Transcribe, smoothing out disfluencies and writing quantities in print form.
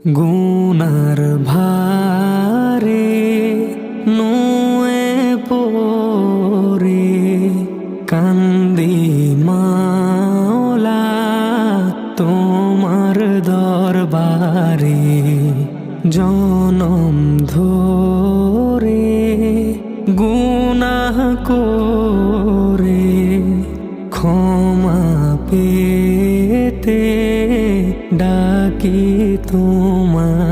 গুনার ভারে নুয়ে পরে কান্দি মাওলা তোমার দরবারে। জনম ধরে গুনাহ করে ক্ষমা পেতে ডাকি তোমার।